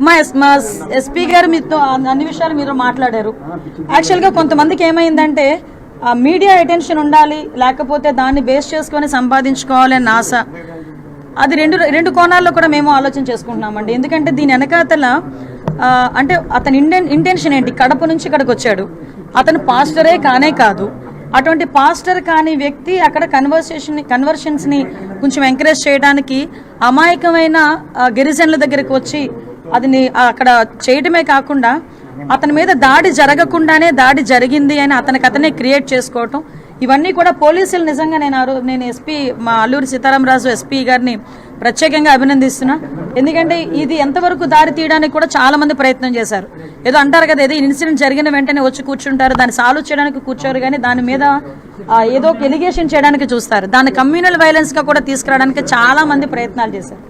మా ఎస్పీ గారు మీతో అన్ని విషయాలు మీరు మాట్లాడారు. యాక్చువల్గా కొంతమందికి ఏమైందంటే మీడియా అటెన్షన్ ఉండాలి, లేకపోతే దాన్ని బేస్ చేసుకొని సంపాదించుకోవాలి అన్న ఆశ. అది రెండు కోణాల్లో కూడా మేము ఆలోచన చేసుకుంటున్నామండి. ఎందుకంటే దీని వెనకాతల అంటే అతని ఇంటెన్షన్ ఏంటి? కడప నుంచి ఇక్కడికి వచ్చాడు, అతను పాస్టరే కానే కాదు. అటువంటి పాస్టర్ కాని వ్యక్తి అక్కడ కన్వర్షన్స్ని కొంచెం ఎంకరేజ్ చేయడానికి అమాయకమైన గిరిజనుల దగ్గరికి వచ్చి అది అక్కడ చేయటమే కాకుండా అతని మీద దాడి జరగకుండానే దాడి జరిగింది అని అతనే క్రియేట్ చేసుకోవటం, ఇవన్నీ కూడా పోలీసులు నిజంగా నేను ఎస్పీ మా అల్లూరి సీతారామరాజు ఎస్పీ గారిని ప్రత్యేకంగా అభినందిస్తున్నా. ఎందుకంటే ఇది ఎంతవరకు దారి తీయడానికి కూడా చాలా మంది ప్రయత్నం చేశారు. ఏదో అంటారు కదా, ఏదో ఇన్సిడెంట్ జరిగిన వెంటనే వచ్చి కూర్చుంటారు, దాన్ని సాల్వ్ చేయడానికి కూర్చోరు, కానీ దాని మీద ఏదో ఒక ఎలిగేషన్ చేయడానికి చూస్తారు. దాన్ని కమ్యూనల్ వైలెన్స్ గా కూడా తీసుకురావడానికి చాలా మంది ప్రయత్నాలు చేశారు.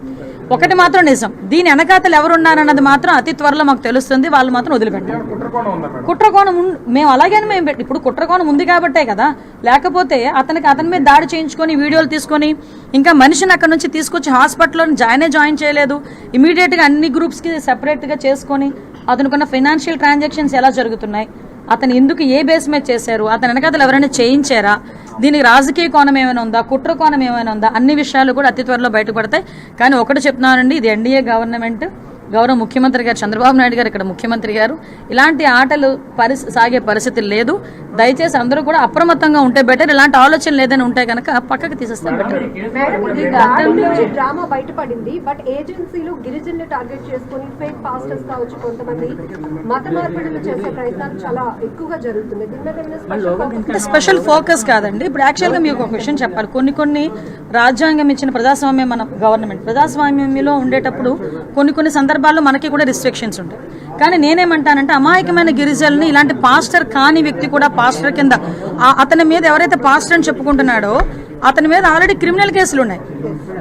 ఒకటి మాత్రం నిజం, దీని వెనకాతలు ఎవరున్నారన్నది మాత్రం అతి త్వరలో మాకు తెలుస్తుంది. వాళ్ళు మాత్రం వదిలిపెట్టారు. కుట్రకోణం మేము అలాగే ఇప్పుడు కుట్రకోణం ఉంది కాబట్టే కదా, లేకపోతే అతని మీద దాడి చేయించుకొని వీడియోలు తీసుకొని ఇంకా మనిషిని అక్కడ నుంచి తీసుకొచ్చి హాస్పిటల్లో జాయిన్ చేయలేదు. ఇమీడియట్గా అన్ని గ్రూప్స్కి సెపరేట్గా చేసుకొని అతనుకున్న ఫైనాన్షియల్ ట్రాన్సాక్షన్స్ ఎలా జరుగుతున్నాయి, అతను ఎందుకు ఏ బేస్ మీద చేశారు, అతని వెనకాతలు ఎవరైనా చేయించారా, దీనికి రాజకీయ కోణం ఏమైనా ఉందా, కుట్ర కోణం ఏమైనా ఉందా, అన్ని విషయాలు కూడా అతి త్వరలో బయటపడతాయి. కానీ ఒకటి చెప్తున్నానండి, ఇది ఎన్డీఏ గవర్నమెంట్, గౌరవ ముఖ్యమంత్రి గారు చంద్రబాబు నాయుడు గారు ఇక్కడ ముఖ్యమంత్రి గారు, ఇలాంటి ఆటలు సాగే పరిస్థితి లేదు. దయచేసి అందరూ కూడా అప్రమత్తంగా ఉంటే బెటర్. ఇలాంటి ఆలోచనలు ఏదైనా ఉంటే కనుక పక్కకి తీసేస్తే బెటర్. డ్రామా బయటపడింది, బట్ ఏజెన్సీలు గిరిజనులు టార్గెట్ చేసుకుని ఫేక్ పాస్టర్స్ కావచ్చు, కొంతమంది మత మార్పిడులు చేసే ప్రయత్నాలు చాలా ఎక్కువగా జరుగుతుంది. స్పెషల్ ఫోకస్ కాదండి. ఇప్పుడు యాక్చువల్గా మీకు ఒక విషయం చెప్పాలి. కొన్ని రాజ్యాంగం ఇచ్చిన ప్రజాస్వామ్యం మన గవర్నమెంట్ ప్రజాస్వామ్యంలో ఉండేటప్పుడు కొన్ని సందర్భాల్లో మనకి కూడా రిస్ట్రిక్షన్స్ ఉంటాయి. కానీ నేనేమంటానంటే అమాయకమైన గిరిజనుల్ని ఇలాంటి పాస్టర్ కాని వ్యక్తి కూడా పాస్టర్ కింద అతని మీద ఎవరైతే పాస్టర్ అని చెప్పుకుంటున్నాడో అతని మీద ఆల్రెడీ క్రిమినల్ కేసులు ఉన్నాయి.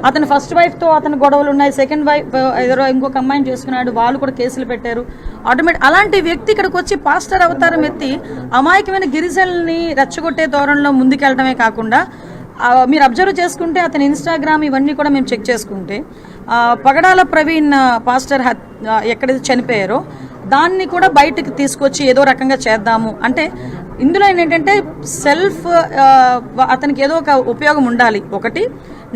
అతని ఫస్ట్ వైఫ్తో అతని గొడవలు ఉన్నాయి, సెకండ్ వైఫ్ ఇంకొక అమ్మాయిని చేసుకున్నాడు, వాళ్ళు కూడా కేసులు పెట్టారు. అలాంటి వ్యక్తి ఇక్కడికి వచ్చి పాస్టర్ అవతారం ఎత్తి అమాయకమైన గిరిజనుల్ని రెచ్చగొట్టే ధోరణిలో ముందుకెళ్ళడమే కాకుండా మీరు అబ్జర్వ్ చేసుకుంటే అతని ఇన్స్టాగ్రామ్ ఇవన్నీ కూడా మేము చెక్ చేసుకుంటే పగడాల ప్రవీణ్ పాస్టర్ ఎక్కడైతే చనిపోయారో దాన్ని కూడా బయటకు తీసుకొచ్చి ఏదో రకంగా చేద్దాము అంటే ఇందులో ఏంటంటే అతనికి ఏదో ఒక ఉపయోగం ఉండాలి ఒకటి.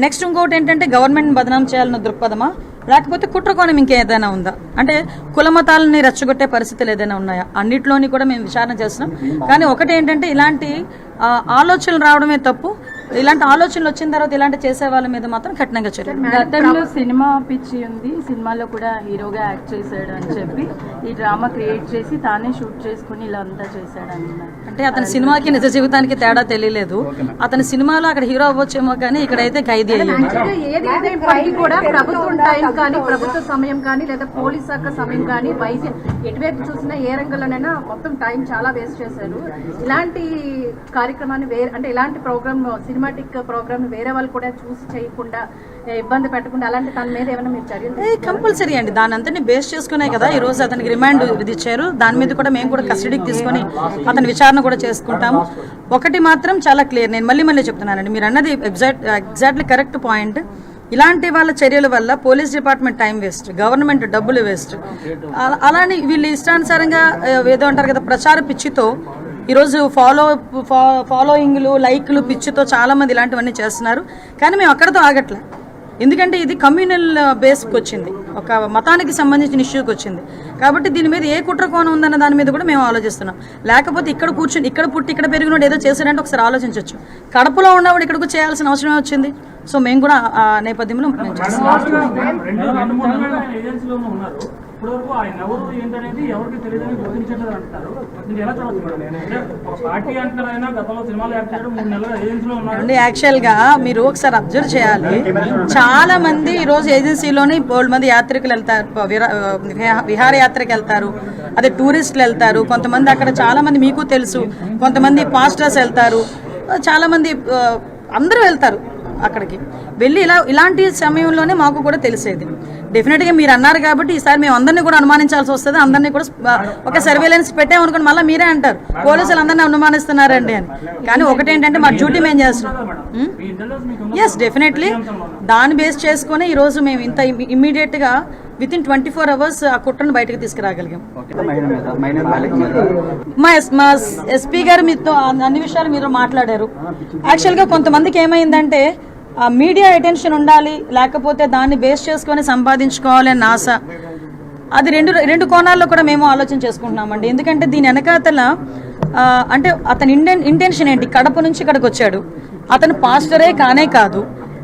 నెక్స్ట్ ఇంకోటి ఏంటంటే గవర్నమెంట్ బదనాం చేయాలన్న దృక్పథమా, లేకపోతే కుట్రకోణం ఇంకేదైనా ఉందా, అంటే కుల మతాలని రెచ్చగొట్టే పరిస్థితులు ఏదైనా ఉన్నాయా, అన్నిట్లోని కూడా మేము విచారణ చేస్తున్నాం. కానీ ఒకటి ఏంటంటే ఇలాంటి ఆలోచనలు రావడమే తప్పు. ఇలాంటి ఆలోచనలు వచ్చిన తర్వాత ఇలాంటి చేసే వాళ్ళ మీద మాత్రం కఠినంగా చర్యలు. గతంలో సినిమా పిచ్చి ఉంది, సినిమాలో కూడా హీరోగా యాక్ట్ చేశాడు అని చెప్పి ఈ డ్రామా క్రియేట్ చేసి తానే షూట్ చేసుకుని ఇలా అంతా చేశాడు అన్నారు. అంటే అతని సినిమాకి నిజ జీవితానికి తేడా తెలియలేదు. అతని సినిమాలో అక్కడ హీరో అవ్వచ్చేమో కానీ ఇక్కడైతే ఖైదీ అయ్యాడు. కూడా ప్రభుత్వం టైం కానీ ప్రభుత్వ సమయం కానీ లేదా పోలీస్ శాఖ సమయం కానీ వైద్యం ఎటువైపు చూసినా ఏ రంగంలోనైనా మొత్తం టైం చాలా వేస్ట్ చేశారు. ఇలాంటి కార్యక్రమాన్ని అంటే ఇలాంటి ప్రోగ్రామ్ సినిమాటిక్ ప్రోగ్రామ్ వేరే వాళ్ళు కూడా చూసి చేయకుండా ఇబ్బంది పెట్టకుండా అలాంటి తన మీద ఏమైనా మీరు చర్యలు కంపల్సరీ అండి. దాని అంతని బేస్ చేసుకునే కదా ఈ రోజు అతనికి రిమాండ్ విధించారు. దాని మీద కూడా మేము కూడా కస్టడీకి తీసుకొని అతని విచారణ కూడా చేసుకుంటాము. ఒకటి మాత్రం చాలా క్లియర్, నేను మళ్ళీ చెప్తున్నానండి, మీరు అన్నది ఎగ్జాక్ట్లీ కరెక్ట్ పాయింట్. ఇలాంటి వాళ్ళ చర్యల వల్ల police department time waste, government డబ్బులు వేస్ట్. అలానే వీళ్ళు ఇష్టానుసారంగా ఏదో అంటారు కదా ప్రచార పిచ్చితో ఈరోజు ఫాలోయింగ్లు లైక్లు పిచ్చితో చాలా మంది ఇలాంటివన్నీ చేస్తున్నారు. కానీ మేము అక్కడతో ఆగట్లే, ఎందుకంటే ఇది కమ్యూనల్ బేస్కి వచ్చింది, ఒక మతానికి సంబంధించిన ఇష్యూకి వచ్చింది. కాబట్టి దీని మీద ఏ కుట్ర కోణం ఉందన్న దాని మీద కూడా మేము ఆలోచిస్తున్నాం. లేకపోతే ఇక్కడ కూర్చుని ఇక్కడ పుట్టి ఇక్కడ పెరిగినోడు ఏదో చేశాడంటే ఒకసారి ఆలోచించవచ్చు. కడపలో ఉన్నవాడు ఇక్కడికి చేయాల్సిన అవసరమే వచ్చింది. సో మేము కూడా ఆ నేపథ్యంలో మేము చేస్తాం. యాక్చువల్గా మీరు ఒకసారి అబ్జర్వ్ చేయాలి, చాలా మంది ఈరోజు ఏజెన్సీలోని బోల్డ్ మంది యాత్రికులు వెళ్తారు, విహారయాత్రకి వెళ్తారు, అదే టూరిస్టులు వెళ్తారు. కొంతమంది అక్కడ చాలా మంది మీకు తెలుసు, కొంతమంది పాస్టర్స్ వెళ్తారు, చాలా మంది అందరూ వెళ్తారు. అక్కడికి వెళ్ళి ఇలాంటి సమయంలోనే మాకు కూడా తెలిసేది. డెఫినెట్గా మీరు అన్నారు కాబట్టి ఈసారి మేము అందరినీ కూడా అనుమానించాల్సి వస్తుంది. అందరినీ కూడా ఒక సర్వేలెన్స్ పెట్టామనుకోండి, మళ్ళీ మీరే అంటారు పోలీసులు అందరినీ అనుమానిస్తున్నారండి అని. కానీ ఒకటేంటంటే మా డ్యూటీ మేము చేస్తున్నాం. ఎస్, డెఫినెట్లీ దాన్ని బేస్ చేసుకుని ఈరోజు మేము ఇంత ఇమ్మీడియట్గా విత్ ఇన్ 24 hours ఆ కుట్రను బయటకు తీసుకురాగలిగాం. మా ఎస్పీ గారు మీతో అన్ని విషయాలు మీరు మాట్లాడారు. యాక్చువల్గా కొంతమందికి ఏమైందంటే మీడియా అటెన్షన్ ఉండాలి, లేకపోతే దాన్ని బేస్ చేసుకొని సంపాదించుకోవాలి అన్న ఆశ. అది రెండు కోణాల్లో కూడా మేము ఆలోచన చేసుకుంటున్నామండి. ఎందుకంటే దీని వెనకాతల అంటే అతని ఇంటెన్షన్ ఏంటి? కడప నుంచి ఇక్కడికి వచ్చాడు, అతను పాస్టరే కానే కాదు.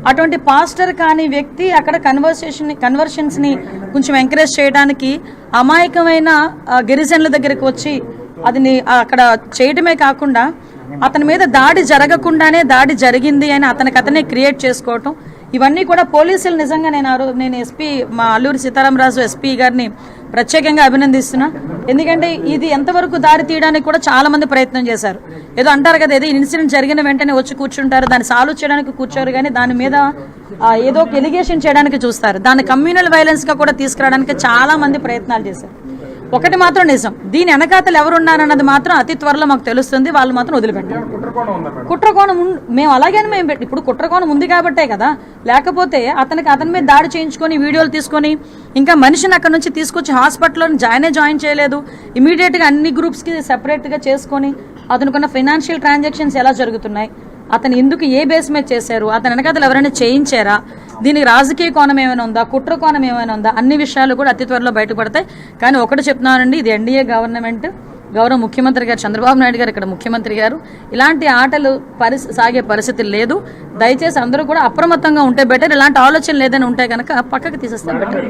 అటువంటి పాస్టర్ కాని వ్యక్తి అక్కడ కన్వర్షన్స్ని కొంచెం ఎంకరేజ్ చేయడానికి అమాయకమైన గిరిజనుల దగ్గరికి వచ్చి అదిని అక్కడ చేయటమే కాకుండా అతని మీద దాడి జరగకుండానే దాడి జరిగింది అని అతనే క్రియేట్ చేసుకోవటం, ఇవన్నీ కూడా పోలీసులు నిజంగా నేను ఎస్పీ మా అల్లూరి సీతారామరాజు ఎస్పీ గారిని ప్రత్యేకంగా అభినందిస్తున్నా. ఎందుకంటే ఇది ఎంతవరకు దారి తీయడానికి కూడా చాలా మంది ప్రయత్నం చేశారు. ఏదో అంటారు కదా, ఏదో ఇన్సిడెంట్ జరిగిన వెంటనే వచ్చి కూర్చుంటారు, దాన్ని సాల్వ్ చేయడానికి కూర్చోరు, కానీ దాని మీద ఏదో ఒక ఎలిగేషన్ చేయడానికి చూస్తారు. దాన్ని కమ్యూనల్ వైలెన్స్గా కూడా తీసుకురావడానికి చాలా మంది ప్రయత్నాలు చేశారు. ఒకటి మాత్రం నిజం, దీని వెనకాతలు ఎవరున్నారన్నది మాత్రం అతి త్వరలో మాకు తెలుస్తుంది. వాళ్ళు మాత్రం వదిలిపెట్టారు. కుట్రకోణం మేము అలాగే ఇప్పుడు కుట్రకోణం ఉంది కాబట్టే కదా, లేకపోతే అతని మీద దాడి చేయించుకొని వీడియోలు తీసుకొని ఇంకా మనిషిని అక్కడ నుంచి తీసుకొచ్చి హాస్పిటల్లో జాయిన్ చేయలేదు. ఇమీడియట్గా అన్ని గ్రూప్స్కి సెపరేట్గా చేసుకొని అతనుకున్న ఫైనాన్షియల్ ట్రాన్సాక్షన్స్ ఎలా జరుగుతున్నాయి, అతను ఎందుకు ఏ బేస్ మీద చేశారు, అతని వెనకాతలు ఎవరైనా చేయించారా, దీనికి రాజకీయ కోణం ఏమైనా ఉందా, కుట్ర కోణం ఏమైనా ఉందా, అన్ని విషయాలు కూడా అతి త్వరలో బయటపడతాయి. కానీ ఒకటి చెప్తున్నానండి, ఇది ఎన్డీఏ గవర్నమెంట్, గౌరవ ముఖ్యమంత్రి గారు చంద్రబాబు నాయుడు గారు ఇక్కడ ముఖ్యమంత్రి గారు, ఇలాంటి ఆటలు సాగే పరిస్థితి లేదు. దయచేసి అందరూ కూడా అప్రమత్తంగా ఉంటే బెటర్. ఇలాంటి ఆలోచనలు ఏదైనా ఉంటే కనుక పక్కకి తీసేస్తే బెటర్.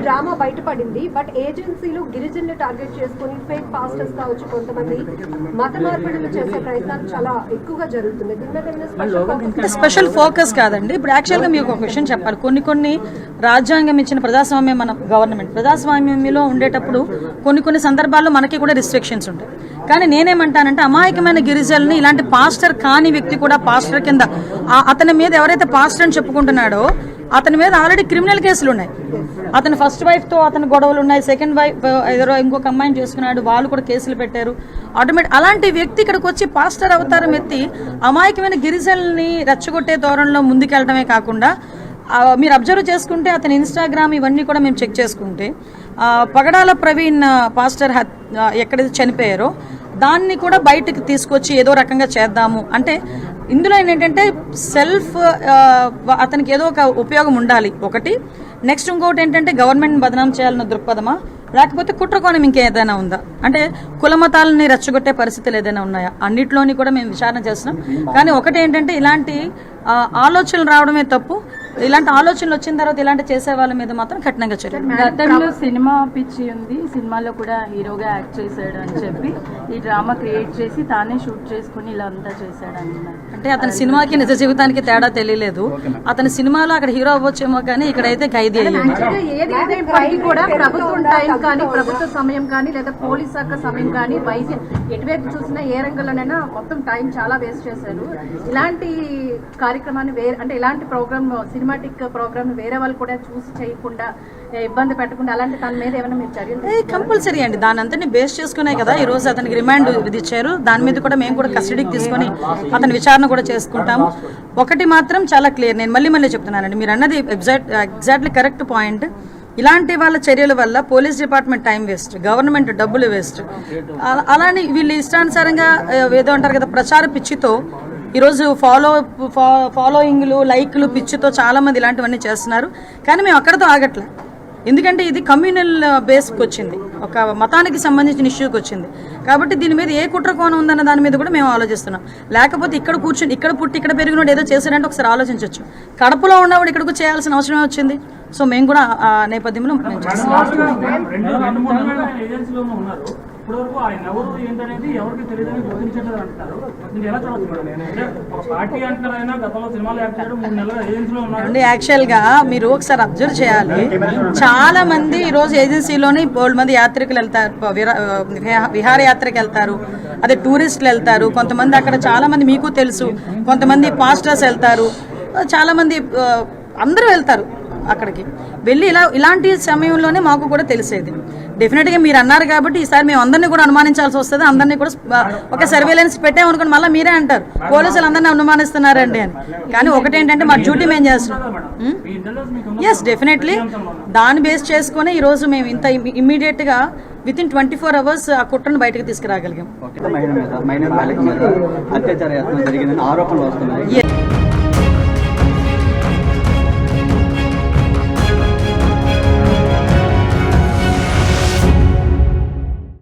డ్రామా బయటపడింది, బట్ ఏజెన్సీలు గిరిజనులు టార్గెట్ చేసుకుని ఫేక్ పాస్టర్స్ కావచ్చు, కొంతమంది మత మార్పిడులు చేసే ప్రయత్నాలు చాలా ఎక్కువగా జరుగుతుంది. స్పెషల్ ఫోకస్ కాదండి. ఇప్పుడు యాక్చువల్గా మీకు ఒక విషయం చెప్పాలి. కొన్ని రాజ్యాంగం ఇచ్చిన ప్రజాస్వామ్యం మన గవర్నమెంట్ ప్రజాస్వామ్యంలో ఉండేటప్పుడు కొన్ని సందర్భాల్లో మనకి కూడా రిస్ట్రిక్షన్స్ ఉంటాయి. కానీ నేనేమంటానంటే అమాయకమైన గిరిజనుల్ని ఇలాంటి పాస్టర్ కాని వ్యక్తి కూడా పాస్టర్ కింద అతని మీద ఎవరైతే పాస్టర్ అని చెప్పుకుంటున్నాడో అతని మీద ఆల్రెడీ క్రిమినల్ కేసులు ఉన్నాయి. అతని ఫస్ట్ వైఫ్తో అతని గొడవలు ఉన్నాయి, సెకండ్ వైఫ్ ఏదో ఇంకొక అమ్మాయిని చేసుకున్నాడు, వాళ్ళు కూడా కేసులు పెట్టారు. అలాంటి వ్యక్తి ఇక్కడికి వచ్చి పాస్టర్ అవతారం ఎత్తి అమాయకమైన గిరిజనుల్ని రెచ్చగొట్టే ధోరణిలో ముందుకెళ్ళడమే కాకుండా మీరు అబ్జర్వ్ చేసుకుంటే అతని ఇన్స్టాగ్రామ్ ఇవన్నీ కూడా మేము చెక్ చేసుకుంటే పగడాల ప్రవీణ్ పాస్టర్ ఎక్కడైతే చనిపోయారో దాన్ని కూడా బయటకు తీసుకొచ్చి ఏదో రకంగా చేద్దాము అంటే ఇందులో ఏంటంటే సెల్ఫ్ అతనికి ఏదో ఒక ఉపయోగం ఉండాలి ఒకటి. నెక్స్ట్ ఇంకోటి ఏంటంటే గవర్నమెంట్ బదనాం చేయాలన్న దృక్పథమా, లేకపోతే కుట్రకోణం ఇంకేదైనా ఉందా, అంటే కుల మతాలని రెచ్చగొట్టే పరిస్థితులు ఏదైనా ఉన్నాయా, అన్నిట్లోని కూడా మేము విచారణ చేస్తున్నాం. కానీ ఒకటి ఏంటంటే ఇలాంటి ఆలోచనలు రావడమే తప్పు. ఇలాంటి ఆలోచనలు వచ్చిన తర్వాత ఇలాంటి చేసే వాళ్ళ మీద మాత్రం కఠినంగా చర్యలు. గతంలో సినిమా పిచ్చి ఉంది, సినిమాలో కూడా హీరోగా యాక్ట్ చేశాడు అని చెప్పి ఈ డ్రామా క్రియేట్ చేసి తానే షూట్ చేసుకుని ఇలా అంతా చేశాడు అన్నారు. అంటే అతని సినిమాకి నిజ జీవితానికి తేడా తెలియలేదు. అతని సినిమాలో అక్కడ హీరో అవ్వచ్చేమో కానీ ఇక్కడైతే ఖైదీ అయ్యింది. కూడా ప్రభుత్వం టైం కానీ ప్రభుత్వ సమయం కానీ లేదా పోలీస్ శాఖ సమయం కానీ వైద్యం ఎటువైపు చూసినా ఏ రంగంలోనైనా మొత్తం టైం చాలా వేస్ట్ చేశారు. ఇలాంటి కార్యక్రమాన్ని అంటే ఇలాంటి ప్రోగ్రామ్ సినిమాటిక్ ప్రోగ్రామ్ వేరే వాళ్ళు కూడా చూసి చేయకుండా ఇబ్బంది పెట్టకుండా అలాంటి తన మీద ఏమైనా మీరు చర్యలు కంపల్సరీ అండి. దాని అంతని బేస్ చేసుకునే కదా ఈ రోజు అతనికి రిమాండ్ విధించారు. దాని మీద కూడా మేము కూడా కస్టడీకి తీసుకొని అతని విచారణ కూడా చేసుకుంటాము. ఒకటి మాత్రం చాలా క్లియర్, నేను మళ్ళీ చెప్తున్నానండి, మీరు అన్నది ఎగ్జాక్ట్లీ కరెక్ట్ పాయింట్. ఇలాంటి వాళ్ళ చర్యల వల్ల police department time waste, government డబ్బులు వేస్ట్. అలానే వీళ్ళు ఇష్టానుసారంగా ఏదో అంటారు కదా ప్రచార పిచ్చితో ఈరోజు ఫాలోయింగ్లు లైక్లు పిచ్చితో చాలామంది ఇలాంటివన్నీ చేస్తున్నారు. కానీ మేము అక్కడతో ఆగట్లే, ఎందుకంటే ఇది కమ్యూనల్ బేస్కి వచ్చింది, ఒక మతానికి సంబంధించిన ఇష్యూకి వచ్చింది. కాబట్టి దీని మీద ఏ కుట్ర కోణం ఉందన్న దాని మీద కూడా మేము ఆలోచిస్తున్నాం. లేకపోతే ఇక్కడ కూర్చుని ఇక్కడ పుట్టి ఇక్కడ పెరిగినోడు ఏదో చేశాడంటే ఒకసారి ఆలోచించవచ్చు. కడపలో ఉన్నవాడు ఇక్కడికి చేయాల్సిన అవసరమే వచ్చింది. సో మేము కూడా ఆ నేపథ్యంలో మేము చేస్తున్నాం. ఇప్పటివరకు ఆయన ఎవరు ఏంటనేది ఎవరికి తెలియదని గుర్తించలేదు అంటారు. మీరు ఎలా చూడవచ్చు? పార్టీ అంటారు, ఆయన గతంలో సినిమాలు యాక్ట్ చేయడం 3 నెలల ఏజెన్సీలో ఉన్నారు. యాక్చువల్గా మీరు ఒకసారి అబ్జర్వ్ చేయాలి, చాలా మంది ఈరోజు ఏజెన్సీలోని 4 మంది యాత్రికులు వెళ్తారు, విహారయాత్రకు వెళ్తారు, అదే టూరిస్టులు వెళ్తారు. కొంతమంది అక్కడ చాలా మంది మీకు తెలుసు, కొంతమంది పాస్టర్స్ వెళ్తారు, చాలా మంది అందరూ వెళ్తారు. అక్కడికి వెళ్ళి ఇలాంటి సమయంలోనే మాకు కూడా తెలిసేది. డెఫినెట్గా మీరు అన్నారు కాబట్టి ఈసారి మేము అందరినీ కూడా అనుమానించాల్సి వస్తుంది. అందరినీ కూడా ఒక సర్వేలెన్స్ పెట్టామనుకోండి, మళ్ళీ మీరే అంటారు పోలీసులు అందరినీ అనుమానిస్తున్నారండి అని. కానీ ఒకటేంటంటే మా డ్యూటీ మేము చేస్తున్నాం. ఎస్, డెఫినెట్లీ దాన్ని బేస్ చేసుకుని ఈరోజు మేము ఇంత ఇమ్మీడియట్గా వితిన్ 24 hours ఆ కుట్రను బయటకు తీసుకురాగలిగాం. మైనర్ బాలిక మీద అత్యాచార యత్నం జరిగిందని ఆరోపణలు వస్తున్నాయి.